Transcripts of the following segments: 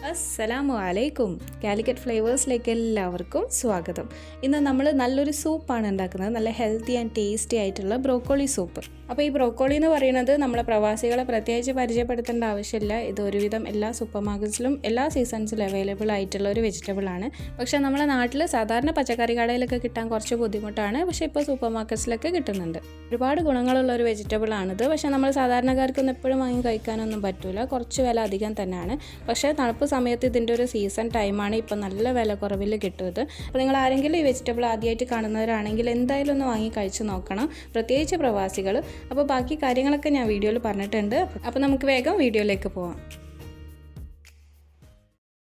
അസ്സലാമു അലൈക്കും. കാലിക്കറ്റ് ഫ്ലേവേഴ്സിലേക്ക് എല്ലാവർക്കും സ്വാഗതം. ഇന്ന് നമ്മൾ നല്ലൊരു സൂപ്പാണ് ഉണ്ടാക്കുന്നത്. നല്ല ഹെൽത്തി ആൻഡ് ടേസ്റ്റി ആയിട്ടുള്ള ബ്രോക്കോളി സൂപ്പ്. അപ്പോൾ ഈ ബ്രോക്കോളി എന്ന് പറയുന്നത് നമ്മളെ പ്രവാസികളെ പ്രത്യേകിച്ച് പരിചയപ്പെടുത്തേണ്ട ആവശ്യമില്ല. ഇത് ഒരുവിധം എല്ലാ സൂപ്പർ മാർക്കറ്റ്സിലും എല്ലാ സീസൺസിലും അവൈലബിൾ ആയിട്ടുള്ള ഒരു വെജിറ്റബിൾ ആണ്. പക്ഷേ നമ്മളെ നാട്ടിൽ സാധാരണ പച്ചക്കറി കടയിലൊക്കെ കിട്ടാൻ കുറച്ച് ബുദ്ധിമുട്ടാണ്. പക്ഷേ ഇപ്പോൾ സൂപ്പർ മാർക്കറ്റ്സിലൊക്കെ കിട്ടുന്നുണ്ട്. ഒരുപാട് ഗുണങ്ങളുള്ള ഒരു വെജിറ്റബിൾ ആണിത്. പക്ഷേ നമ്മൾ സാധാരണക്കാർക്കൊന്നും എപ്പോഴും വാങ്ങി കഴിക്കാനൊന്നും പറ്റില്ല. കുറച്ച് വില അധികം തന്നെയാണ്. പക്ഷേ തണുപ്പ് സമയത്ത് ഇതിൻ്റെ ഒരു സീസൺ ടൈമാണ്. ഇപ്പോൾ നല്ല വില കുറവിൽ കിട്ടും ഇത്. അപ്പോൾ നിങ്ങൾ ആരെങ്കിലും ഈ വെജിറ്റബിൾ ആദ്യമായിട്ട് കാണുന്നവരാണെങ്കിൽ എന്തായാലും ഒന്ന് വാങ്ങി കഴിച്ച് നോക്കണം, പ്രത്യേകിച്ച് പ്രവാസികൾ. അപ്പോൾ ബാക്കി കാര്യങ്ങളൊക്കെ ഞാൻ വീഡിയോയിൽ പറഞ്ഞിട്ടുണ്ട്. അപ്പോൾ നമുക്ക് വേഗം വീഡിയോയിലേക്ക് പോവാം.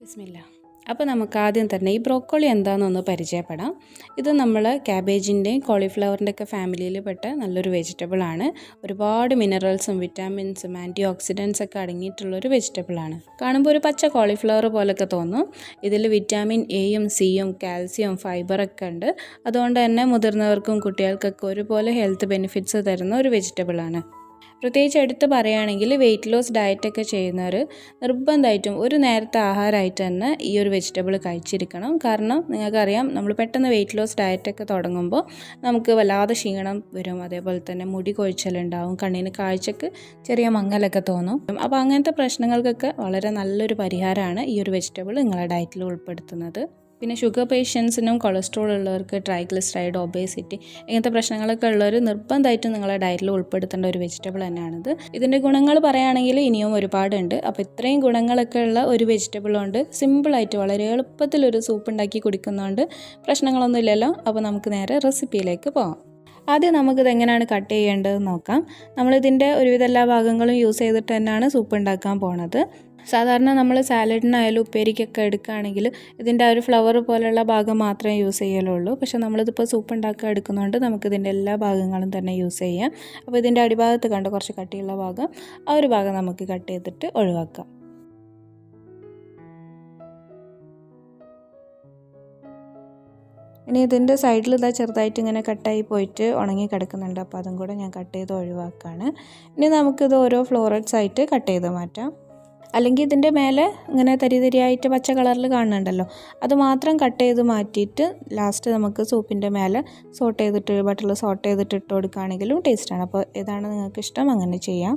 ബിസ്മില്ലാ. അപ്പോൾ നമുക്ക് ആദ്യം തന്നെ ഈ ബ്രോക്കോളി എന്താണെന്നൊന്ന് പരിചയപ്പെടാം. ഇത് നമ്മൾ ക്യാബേജിൻ്റെയും കോളിഫ്ലവറിൻ്റെ ഒക്കെ ഫാമിലിയിൽ പെട്ട നല്ലൊരു വെജിറ്റബിളാണ്. ഒരുപാട് മിനറൽസും വിറ്റാമിൻസും ആൻറ്റി ഓക്സിഡൻസ് ഒക്കെ അടങ്ങിയിട്ടുള്ളൊരു വെജിറ്റബിളാണ്. കാണുമ്പോൾ ഒരു പച്ച കോളിഫ്ലവർ പോലൊക്കെ തോന്നും. ഇതിൽ വിറ്റാമിൻ എയും സിയും കാൽസ്യം ഫൈബറൊക്കെ ഉണ്ട്. അതുകൊണ്ട് തന്നെ മുതിർന്നവർക്കും കുട്ടികൾക്കൊക്കെ ഒരുപോലെ ഹെൽത്ത് ബെനിഫിറ്റ്സ് തരുന്ന ഒരു വെജിറ്റബിളാണ്. പ്രത്യേകിച്ച് എടുത്ത് പറയുകയാണെങ്കിൽ വെയിറ്റ് ലോസ് ഡയറ്റൊക്കെ ചെയ്യുന്നവർ നിർബന്ധമായിട്ടും ഒരു നേരത്തെ ആഹാരമായിട്ട് തന്നെ ഈ ഒരു വെജിറ്റബിൾ കഴിച്ചിരിക്കണം. കാരണം നിങ്ങൾക്കറിയാം, നമ്മൾ പെട്ടെന്ന് വെയിറ്റ് ലോസ് ഡയറ്റൊക്കെ തുടങ്ങുമ്പോൾ നമുക്ക് വല്ലാതെ ക്ഷീണം വരും. അതേപോലെ തന്നെ മുടി കൊഴിച്ചലുണ്ടാവും, കണ്ണിന് കാഴ്ചക്ക് ചെറിയ മങ്ങലൊക്കെ തോന്നും. അപ്പോൾ അങ്ങനത്തെ പ്രശ്നങ്ങൾക്കൊക്കെ വളരെ നല്ലൊരു പരിഹാരമാണ് ഈ ഒരു വെജിറ്റബിൾ നിങ്ങളുടെ ഡയറ്റിൽ ഉൾപ്പെടുത്തുന്നത്. പിന്നെ ഷുഗർ പേഷ്യൻസിനും കൊളസ്ട്രോൾ ഉള്ളവർക്ക്, ട്രൈഗ്ലിസറൈഡ്, ഒബേസിറ്റി ഇങ്ങനത്തെ പ്രശ്നങ്ങളൊക്കെ ഉള്ളവർ നിർബന്ധമായിട്ടും നിങ്ങളുടെ ഡയറ്റിൽ ഉൾപ്പെടുത്തേണ്ട ഒരു വെജിറ്റബിൾ തന്നെയാണിത്. ഇതിൻ്റെ ഗുണങ്ങൾ പറയുകയാണെങ്കിൽ ഇനിയും ഒരുപാടുണ്ട്. അപ്പോൾ ഇത്രയും ഗുണങ്ങളൊക്കെ ഉള്ള ഒരു വെജിറ്റബിൾ കൊണ്ട് സിമ്പിളായിട്ട് വളരെ എളുപ്പത്തിലൊരു സൂപ്പ് ഉണ്ടാക്കി കുടിക്കുന്നതുകൊണ്ട് പ്രശ്നങ്ങളൊന്നും ഇല്ലല്ലോ. അപ്പോൾ നമുക്ക് നേരെ റെസിപ്പിയിലേക്ക് പോകാം. ആദ്യം നമുക്കിത് എങ്ങനെയാണ് കട്ട് ചെയ്യേണ്ടതെന്ന് നോക്കാം. നമ്മളിതിൻ്റെ ഒരുവിധ എല്ലാ ഭാഗങ്ങളും യൂസ് ചെയ്തിട്ട് തന്നെയാണ് സൂപ്പ് ഉണ്ടാക്കാൻ പോണത്. സാധാരണ നമ്മൾ സാലഡിനായാലും ഉപ്പേരിക്കൊക്കെ എടുക്കുകയാണെങ്കിൽ ഇതിൻ്റെ ഒരു ഫ്ലവർ പോലെയുള്ള ഭാഗം മാത്രമേ യൂസ് ചെയ്യലുള്ളൂ. പക്ഷേ നമ്മളിതിപ്പോൾ സൂപ്പ് ഉണ്ടാക്കാൻ എടുക്കുന്നതുകൊണ്ട് നമുക്കിതിൻ്റെ എല്ലാ ഭാഗങ്ങളും തന്നെ യൂസ് ചെയ്യാം. അപ്പോൾ ഇതിൻ്റെ അടിഭാഗത്ത് കണ്ട് കുറച്ച് കട്ടിയുള്ള ഭാഗം, ആ ഒരു ഭാഗം നമുക്ക് കട്ട് ചെയ്തിട്ട് ഒഴിവാക്കാം. ഇനി ഇതിൻ്റെ സൈഡിൽ ഇതാ ചെറുതായിട്ട് ഇങ്ങനെ കട്ടായി പോയിട്ട് ഉണങ്ങി കിടക്കുന്നുണ്ട്. അപ്പോൾ അതും കൂടെ ഞാൻ കട്ട് ചെയ്ത് ഒഴിവാക്കുകയാണ്. ഇനി നമുക്കിത് ഓരോ ഫ്ലോററ്റ്സ് ആയിട്ട് കട്ട് ചെയ്ത് മാറ്റാം. അല്ലെങ്കിൽ ഇതിൻ്റെ മേലെ ഇങ്ങനെ തരി തരിയായിട്ട് പച്ച കളറിൽ കാണുന്നുണ്ടല്ലോ, അത് മാത്രം കട്ട് ചെയ്ത് മാറ്റിയിട്ട് ലാസ്റ്റ് നമുക്ക് സൂപ്പിൻ്റെ മേലെ സോട്ട് ചെയ്തിട്ട് ബട്ടറിൽ സോട്ട് ചെയ്തിട്ട് ഇട്ട് കൊടുക്കുകയാണെങ്കിലും ടേസ്റ്റാണ്. അപ്പോൾ ഏതാണ് നിങ്ങൾക്ക് ഇഷ്ടം അങ്ങനെ ചെയ്യാം.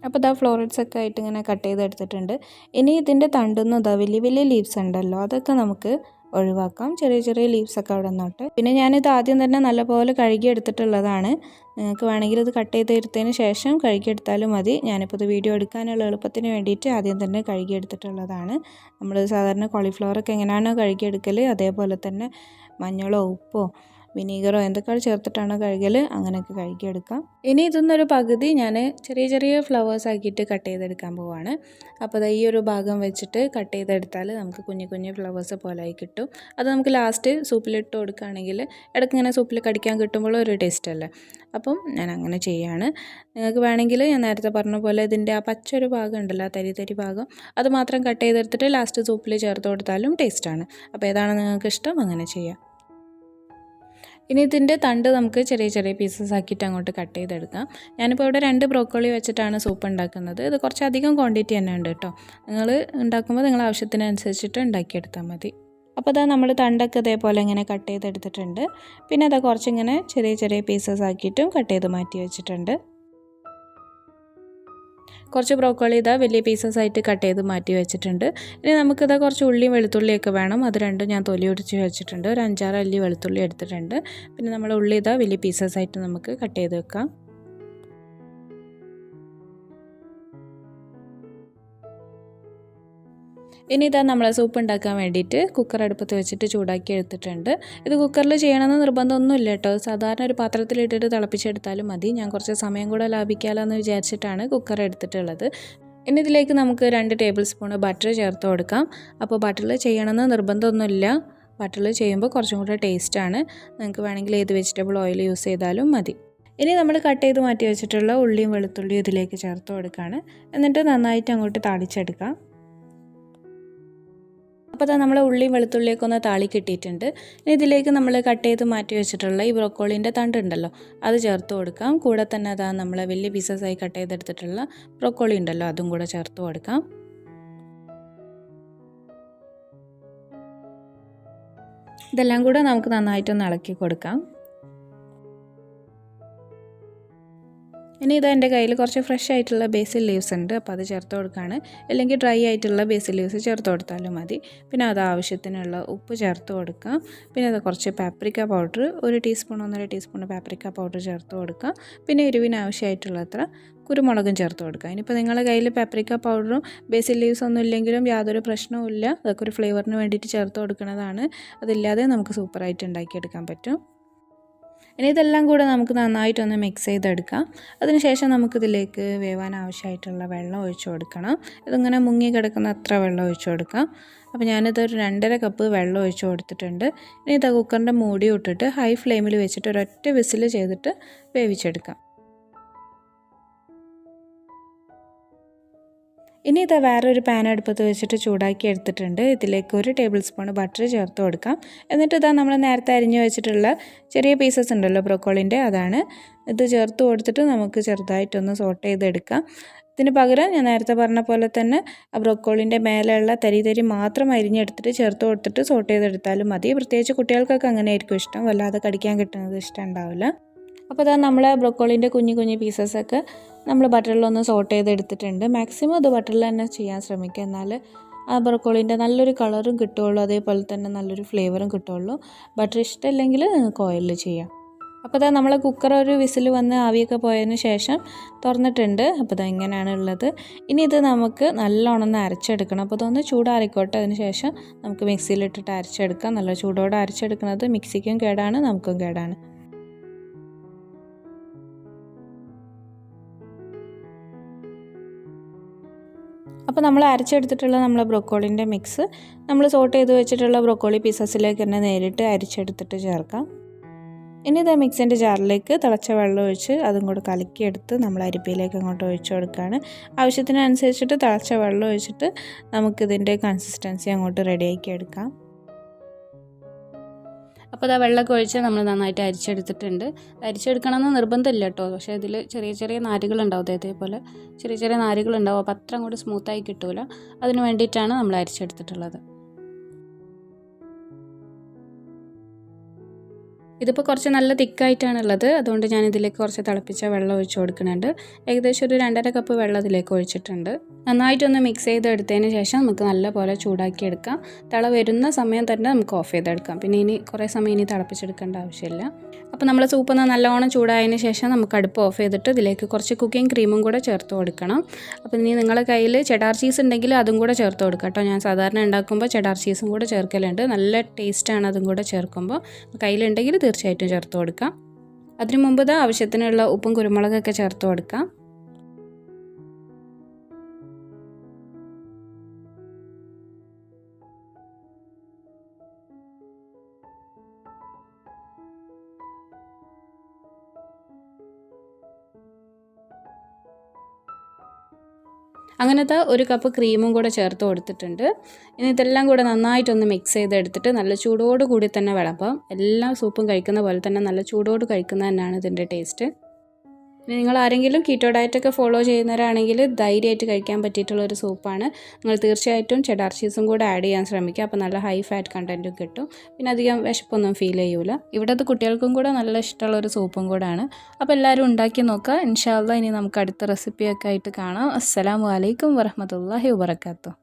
അപ്പോൾ ഇതാ ഫ്ലോററ്റ്സ് ഒക്കെ ആയിട്ട് ഇങ്ങനെ കട്ട് ചെയ്തെടുത്തിട്ടുണ്ട്. ഇനി ഇതിൻ്റെ തണ്ടുന്ന ഇതാ വലിയ വലിയ ലീവ്സ് ഉണ്ടല്ലോ, അതൊക്കെ നമുക്ക് ഒഴിവാക്കാം. ചെറിയ ചെറിയ ലീവ്സൊക്കെ അവിടെ നിന്നോട്ട്. പിന്നെ ഞാനിത് ആദ്യം തന്നെ നല്ലപോലെ കഴുകിയെടുത്തിട്ടുള്ളതാണ്. നിങ്ങൾക്ക് വേണമെങ്കിൽ ഇത് കട്ട് ചെയ്തെടുത്തതിന് ശേഷം കഴുകിയെടുത്താലും മതി. ഞാനിപ്പോൾ ഇത് വീഡിയോ എടുക്കാനുള്ള എളുപ്പത്തിന് വേണ്ടിയിട്ട് ആദ്യം തന്നെ കഴുകിയെടുത്തിട്ടുള്ളതാണ്. നമ്മൾ സാധാരണ കോളിഫ്ലവറൊക്കെ എങ്ങനെയാണോ കഴുകിയെടുക്കൽ അതേപോലെ തന്നെ മഞ്ഞളോ ഉപ്പോ വിനീഗറോ എന്തൊക്കെ ചേർത്തിട്ടാണോ കഴുകൽ അങ്ങനെയൊക്കെ കഴുകിയെടുക്കാം. ഇനി ഇതൊന്നൊരു പകുതി ഞാൻ ചെറിയ ചെറിയ ഫ്ലവേഴ്സ് ആക്കിയിട്ട് കട്ട് ചെയ്തെടുക്കാൻ പോവാണ്. അപ്പോൾ ഈ ഒരു ഭാഗം വെച്ചിട്ട് കട്ട് ചെയ്തെടുത്താൽ നമുക്ക് കുഞ്ഞു കുഞ്ഞു ഫ്ലവേഴ്സ് പോലെയായി കിട്ടും. അത് നമുക്ക് ലാസ്റ്റ് സൂപ്പിലിട്ട് കൊടുക്കുകയാണെങ്കിൽ ഇടയ്ക്ക് ഇങ്ങനെ സൂപ്പിൽ കടിക്കാൻ കിട്ടുമ്പോൾ ഒരു ടേസ്റ്റ് അല്ലേ. അപ്പം ഞാൻ അങ്ങനെ ചെയ്യാണ്. നിങ്ങൾക്ക് വേണമെങ്കിൽ ഞാൻ നേരത്തെ പറഞ്ഞ പോലെ ഇതിൻ്റെ ആ പച്ചൊരു ഭാഗം ഉണ്ടല്ലോ, ആ തരി തരി ഭാഗം, അത് മാത്രം കട്ട് ചെയ്തെടുത്തിട്ട് ലാസ്റ്റ് സൂപ്പിൽ ചേർത്ത് കൊടുത്താലും ടേസ്റ്റാണ്. അപ്പോൾ ഏതാണ് നിങ്ങൾക്ക് ഇഷ്ടം അങ്ങനെ ചെയ്യാം. ഇനി ഇതിൻ്റെ തണ്ട് നമുക്ക് ചെറിയ ചെറിയ പീസസ് ആക്കിയിട്ട് അങ്ങോട്ട് കട്ട് ചെയ്തെടുക്കാം. ഞാനിപ്പോൾ ഇവിടെ 2 ബ്രോക്കോളി വെച്ചിട്ടാണ് സൂപ്പ് ഉണ്ടാക്കുന്നത്. ഇത് കുറച്ചധികം ക്വാണ്ടിറ്റി തന്നെ ഉണ്ട് കേട്ടോ. നിങ്ങൾ ഉണ്ടാക്കുമ്പോൾ നിങ്ങൾ ആവശ്യത്തിനനുസരിച്ചിട്ട് ഉണ്ടാക്കിയെടുത്താൽ മതി. അപ്പോൾ അതാ നമ്മൾ തണ്ടൊക്കെ ഇതേപോലെ ഇങ്ങനെ കട്ട് ചെയ്തെടുത്തിട്ടുണ്ട്. പിന്നെ അതാ കുറച്ചിങ്ങനെ ചെറിയ ചെറിയ പീസസ് ആക്കിയിട്ടും കട്ട് ചെയ്ത് മാറ്റി വെച്ചിട്ടുണ്ട്. കുറച്ച് ബ്രോക്കോളി ഇതാ വലിയ പീസസ് ആയിട്ട് കട്ട് ചെയ്ത് മാറ്റി വെച്ചിട്ടുണ്ട്. ഇനി നമുക്കിതാ കുറച്ച് ഉള്ളിയും വെളുത്തുള്ളിയൊക്കെ വേണം. അത് രണ്ടും ഞാൻ തൊലി ഒടിച്ച് വെച്ചിട്ടുണ്ട്. ഒരു 5-6 അല്ലി വെളുത്തുള്ളി എടുത്തിട്ടുണ്ട്. പിന്നെ നമ്മൾ ഉള്ളി ഇതാ വലിയ പീസസ് ആയിട്ട് നമുക്ക് കട്ട് ചെയ്ത് വെക്കാം. ഇനി ഇതാ നമ്മൾ സൂപ്പ് ഉണ്ടാക്കാൻ വേണ്ടിയിട്ട് കുക്കർ അടുപ്പത്ത് വെച്ചിട്ട് ചൂടാക്കി എടുത്തിട്ടുണ്ട്. ഇത് കുക്കറിൽ ചെയ്യണമെന്ന് നിർബന്ധമൊന്നുമില്ല കേട്ടോ. സാധാരണ ഒരു പാത്രത്തിലിട്ടിട്ട് തിളപ്പിച്ചെടുത്താലും മതി. ഞാൻ കുറച്ച് സമയം കൂടെ ലാഭിക്കാമല്ലോ എന്ന് വിചാരിച്ചിട്ടാണ് കുക്കർ എടുത്തിട്ടുള്ളത്. ഇനി ഇതിലേക്ക് നമുക്ക് 2 ടേബിൾ സ്പൂൺ ബട്ടർ ചേർത്ത് കൊടുക്കാം. അപ്പോൾ ബട്ടറിൽ ചെയ്യണമെന്ന് നിർബന്ധമൊന്നുമില്ല. ബട്ടറിൽ ചെയ്യുമ്പോൾ കുറച്ചും കൂടെ ടേസ്റ്റാണ്. നിങ്ങൾക്ക് വേണമെങ്കിൽ ഏത് വെജിറ്റബിൾ ഓയിൽ യൂസ് ചെയ്താലും മതി. ഇനി നമ്മൾ കട്ട് ചെയ്ത് മാറ്റി വെച്ചിട്ടുള്ള ഉള്ളിയും വെളുത്തുള്ളിയും ഇതിലേക്ക് ചേർത്ത് കൊടുക്കുകയാണ്. എന്നിട്ട് നന്നായിട്ട് അങ്ങോട്ട് താളിച്ചെടുക്കാം. അപ്പോൾ അത് നമ്മൾ ഉള്ളിയും വെളുത്തുള്ളിയൊക്കെ ഒന്ന് താളി കിട്ടിയിട്ടുണ്ട്. ഇനി ഇതിലേക്ക് നമ്മൾ കട്ട് ചെയ്ത് മാറ്റി വെച്ചിട്ടുള്ള ഈ ബ്രോക്കോളിൻ്റെ തണ്ട് ഉണ്ടല്ലോ അത് ചേർത്ത് കൊടുക്കാം. കൂടെ തന്നെ അതാ നമ്മൾ വലിയ പീസസായി കട്ട് ചെയ്തെടുത്തിട്ടുള്ള ബ്രോക്കോളി ഉണ്ടല്ലോ അതും കൂടെ ചേർത്ത് കൊടുക്കാം. ഇതെല്ലാം കൂടെ നമുക്ക് നന്നായിട്ടൊന്ന് ഇളക്കി കൊടുക്കാം. ഇനി ഇത് എൻ്റെ കയ്യിൽ കുറച്ച് ഫ്രഷ് ആയിട്ടുള്ള ബേസിൽ ലീവ്സ് ഉണ്ട്, അപ്പോൾ അത് ചേർത്ത് കൊടുക്കുകയാണ്. അല്ലെങ്കിൽ ഡ്രൈ ആയിട്ടുള്ള ബേസിൽ ലീവ്സ് ചേർത്ത് കൊടുത്താലും മതി. പിന്നെ അത് ആവശ്യത്തിനുള്ള ഉപ്പ് ചേർത്ത് കൊടുക്കാം. പിന്നെ അത് കുറച്ച് paprika powder 1 teaspoon 1.5 teaspoon paprika powder ചേർത്ത് കൊടുക്കാം. പിന്നെ എരിവിന് ആവശ്യമായിട്ടുള്ളത്ര കുരുമുളകും ചേർത്ത് കൊടുക്കുക. ഇനിയിപ്പോൾ നിങ്ങളുടെ കയ്യിൽ പാപ്രിക്ക പൗഡറും ബേസിൽ ലീവ്സ് ഒന്നും ഇല്ലെങ്കിലും യാതൊരു പ്രശ്നവും ഇല്ല. അതൊക്കെ ഒരു ഫ്ലേവറിന് വേണ്ടിയിട്ട് ചേർത്ത് കൊടുക്കുന്നതാണ്. അതില്ലാതെ നമുക്ക് സൂപ്പറായിട്ട് ഉണ്ടാക്കിയെടുക്കാൻ പറ്റും. ഇനി ഇതെല്ലാം കൂടെ നമുക്ക് നന്നായിട്ടൊന്ന് മിക്സ് ചെയ്തെടുക്കാം. അതിനുശേഷം നമുക്കിതിലേക്ക് വേവാൻ ആവശ്യമായിട്ടുള്ള വെള്ളം ഒഴിച്ചു കൊടുക്കണം. ഇതിങ്ങനെ മുങ്ങി കിടക്കുന്ന അത്ര വെള്ളം ഒഴിച്ചു കൊടുക്കാം. അപ്പോൾ ഞാനിതൊരു 2.5 കപ്പ് വെള്ളം ഒഴിച്ചു കൊടുത്തിട്ടുണ്ട്. ഇനി ഇത് കുക്കറിൻ്റെ മൂടി ഇട്ടിട്ട് ഹൈ ഫ്ലെയിമിൽ വെച്ചിട്ട് ഒരൊറ്റ വിസിൽ ചെയ്തിട്ട് വേവിച്ചെടുക്കാം. ഇനി ഇത് വേറൊരു പാൻ അടുപ്പത്ത് വെച്ചിട്ട് ചൂടാക്കി എടുത്തിട്ടുണ്ട്. ഇതിലേക്ക് 1 ടേബിൾ സ്പൂൺ ബട്ടർ ചേർത്ത് കൊടുക്കാം. എന്നിട്ട് ഇതാ നമ്മൾ നേരത്തെ അരിഞ്ഞു വെച്ചിട്ടുള്ള ചെറിയ പീസസ് ഉണ്ടല്ലോ ബ്രോക്കോളിൻ്റെ, അതാണ് ഇത് ചേർത്ത് കൊടുത്തിട്ട് നമുക്ക് ചെറുതായിട്ടൊന്ന് സോട്ട് ചെയ്തെടുക്കാം. ഇതിന് പകരം ഞാൻ നേരത്തെ പറഞ്ഞ പോലെ തന്നെ ആ ബ്രോക്കോളിൻ്റെ മേലെയുള്ള തരി മാത്രം അരിഞ്ഞെടുത്തിട്ട് ചേർത്ത് കൊടുത്തിട്ട് സോട്ട് ചെയ്തെടുത്താലും മതി. പ്രത്യേകിച്ച് കുട്ടികൾക്കൊക്കെ അങ്ങനെ ആയിരിക്കും ഇഷ്ടം, വല്ലാതെ കടിക്കാൻ കിട്ടുന്നത് ഇഷ്ടം ഉണ്ടാവില്ല. അപ്പോൾ ഇതാ നമ്മൾ ബ്രോക്കോളിൻ്റെ കുഞ്ഞു പീസസൊക്കെ നമ്മൾ ബട്ടറിലൊന്ന് സോട്ട് ചെയ്തെടുത്തിട്ടുണ്ട്. മാക്സിമം അത് ബട്ടറിൽ തന്നെ ചെയ്യാൻ ശ്രമിക്കുക, എന്നാൽ ആ ബ്രോക്കോളിൻ്റെ നല്ലൊരു കളറും കിട്ടുകയുള്ളൂ, അതേപോലെ തന്നെ നല്ലൊരു ഫ്ലേവറും കിട്ടുകയുള്ളൂ. ബട്ടർ ഇഷ്ടമില്ലെങ്കിൽ നിങ്ങൾക്ക് ഓയിലിൽ ചെയ്യാം. അപ്പോൾ ഇതാ നമ്മൾ കുക്കർ ഒരു വിസിൽ വന്ന് ആവിയൊക്കെ പോയതിന് ശേഷം തുറന്നിട്ടുണ്ട്. അപ്പോൾ ഇതാ ഇങ്ങനെയാണ് ഉള്ളത്. ഇനി ഇത് നമുക്ക് നല്ലോണം ഒന്ന് അരച്ചെടുക്കണം. അപ്പോൾ ഇതൊന്ന് ചൂടാറിക്കോട്ടെ. അതിന് ശേഷം നമുക്ക് മിക്സിയിലിട്ടിട്ട് അരച്ചെടുക്കാം. നല്ല ചൂടോടെ അരച്ചെടുക്കുന്നത് മിക്സിക്കും കേടാണ്, നമുക്കും കേടാണ്. അപ്പോൾ നമ്മൾ അരച്ചെടുത്തിട്ടുള്ള നമ്മളെ ബ്രോക്കോളിൻ്റെ മിക്സ് നമ്മൾ സോട്ട് ചെയ്ത് വെച്ചിട്ടുള്ള ബ്രോക്കോളി പീസസിലേക്ക് തന്നെ നേരിട്ട് അരിച്ചെടുത്തിട്ട് ചേർക്കാം. ഇനി ഇത് മിക്സിൻ്റെ ജാറിലേക്ക് തിളച്ച വെള്ളം ഒഴിച്ച് അതും കൂടെ കലക്കിയെടുത്ത് നമ്മൾ അരിപ്പയിലേക്ക് അങ്ങോട്ട് ഒഴിച്ചു കൊടുക്കുകയാണ്. ആവശ്യത്തിനനുസരിച്ചിട്ട് തിളച്ച വെള്ളം ഒഴിച്ചിട്ട് നമുക്കിതിൻ്റെ കൺസിസ്റ്റൻസി അങ്ങോട്ട് റെഡിയാക്കി എടുക്കാം. അപ്പോൾ അത് വെള്ളമൊക്കെ ഒഴിച്ച് നമ്മൾ നന്നായിട്ട് അരിച്ചെടുത്തിട്ടുണ്ട്. അരിച്ചെടുക്കണമെന്ന് നിർബന്ധമില്ല കേട്ടോ, പക്ഷേ ഇതിൽ ചെറിയ നാരുകളുണ്ടാവും, ഇതേപോലെ ചെറിയ നാരുകളുണ്ടാവും. അപ്പോൾ അത്ര അങ്ങോട്ട് സ്മൂത്തായി കിട്ടില്ല. അതിന് വേണ്ടിയിട്ടാണ് നമ്മൾ അരിച്ചെടുത്തിട്ടുള്ളത്. ഇതിപ്പോൾ കുറച്ച് നല്ല തിക്കായിട്ടാണുള്ളത്, അതുകൊണ്ട് ഞാൻ ഇതിലേക്ക് കുറച്ച് തിളപ്പിച്ച വെള്ളം ഒഴിച്ച് കൊടുക്കുന്നുണ്ട്. ഏകദേശം ഒരു 2.5 കപ്പ് വെള്ളം ഇതിലേക്ക് ഒഴിച്ചിട്ടുണ്ട്. നന്നായിട്ടൊന്ന് മിക്സ് ചെയ്തെടുത്തതിന് ശേഷം നമുക്ക് നല്ലപോലെ ചൂടാക്കി എടുക്കാം. തിള വരുന്ന സമയം തന്നെ നമുക്ക് ഓഫ് ചെയ്തെടുക്കാം. പിന്നെ ഇനി കുറേ സമയം തിളപ്പിച്ചെടുക്കേണ്ട ആവശ്യമില്ല. അപ്പോൾ നമ്മൾ സൂപ്പൊന്ന് നല്ലോണം ചൂടായതിന് ശേഷം നമുക്ക് അടുപ്പ് ഓഫ് ചെയ്തിട്ട് ഇതിലേക്ക് കുറച്ച് കുക്കിംഗ് ക്രീമും കൂടെ ചേർത്ത് കൊടുക്കണം. അപ്പോൾ ഇനി നിങ്ങളുടെ കയ്യിൽ ചെഡാർ ചീസ് ഉണ്ടെങ്കിൽ അതും കൂടെ ചേർത്ത് കൊടുക്കാം കേട്ടോ. ഞാൻ സാധാരണ ഉണ്ടാക്കുമ്പോൾ ചെഡാർ ചീസും കൂടെ ചേർക്കലുണ്ട്. നല്ല ടേസ്റ്റാണ് അതും കൂടെ ചേർക്കുമ്പോൾ. കയ്യിലുണ്ടെങ്കിൽ തീർച്ചയായിട്ടും ചേർത്ത് കൊടുക്കാം. അതിനു മുമ്പ് ആവശ്യത്തിനുള്ള ഉപ്പും കുരുമുളകൊക്കെ ചേർത്ത് കൊടുക്കാം. അങ്ങനത്തെ 1 കപ്പ് ക്രീമും കൂടെ ചേർത്ത് കൊടുത്തിട്ടുണ്ട്. ഇനി ഇതെല്ലാം കൂടെ നന്നായിട്ടൊന്ന് മിക്സ് ചെയ്തെടുത്തിട്ട് നല്ല ചൂടോട് കൂടി തന്നെ വിളമ്പാം. എല്ലാ സൂപ്പും കഴിക്കുന്ന പോലെ തന്നെ നല്ല ചൂടോട് കഴിക്കുന്നത് തന്നെയാണ് ഇതിൻ്റെ ടേസ്റ്റ്. ഇനി നിങ്ങൾ ആരെങ്കിലും കീറ്റോ ഡയറ്റൊക്കെ ഫോളോ ചെയ്യുന്നവരാണെങ്കിൽ ധൈര്യമായിട്ട് കഴിക്കാൻ പറ്റിയിട്ടുള്ളൊരു സൂപ്പാണ്. നിങ്ങൾ തീർച്ചയായിട്ടും ചെഡാർ ചീസും കൂടെ ആഡ് ചെയ്യാൻ ശ്രമിക്കുക. അപ്പോൾ നല്ല ഹൈ ഫാറ്റ് കണ്ടൻറ്റും കിട്ടും. പിന്നെ അധികം വിശപ്പൊന്നും ഫീൽ ചെയ്യൂല. ഇവിടുത്തെ കുട്ടികൾക്കും കൂടെ നല്ല ഇഷ്ടമുള്ളൊരു സൂപ്പും കൂടെയാണ്. അപ്പോൾ എല്ലാവരും ഉണ്ടാക്കി നോക്കുക. ഇൻഷാ അല്ലാഹ് ഇനി നമുക്ക് അടുത്ത റെസിപ്പിയൊക്കെ ആയിട്ട് കാണാം. അസ്സലാമു അലൈക്കും വറഹ്മത്തുള്ളാഹി വബറകാതുഹു.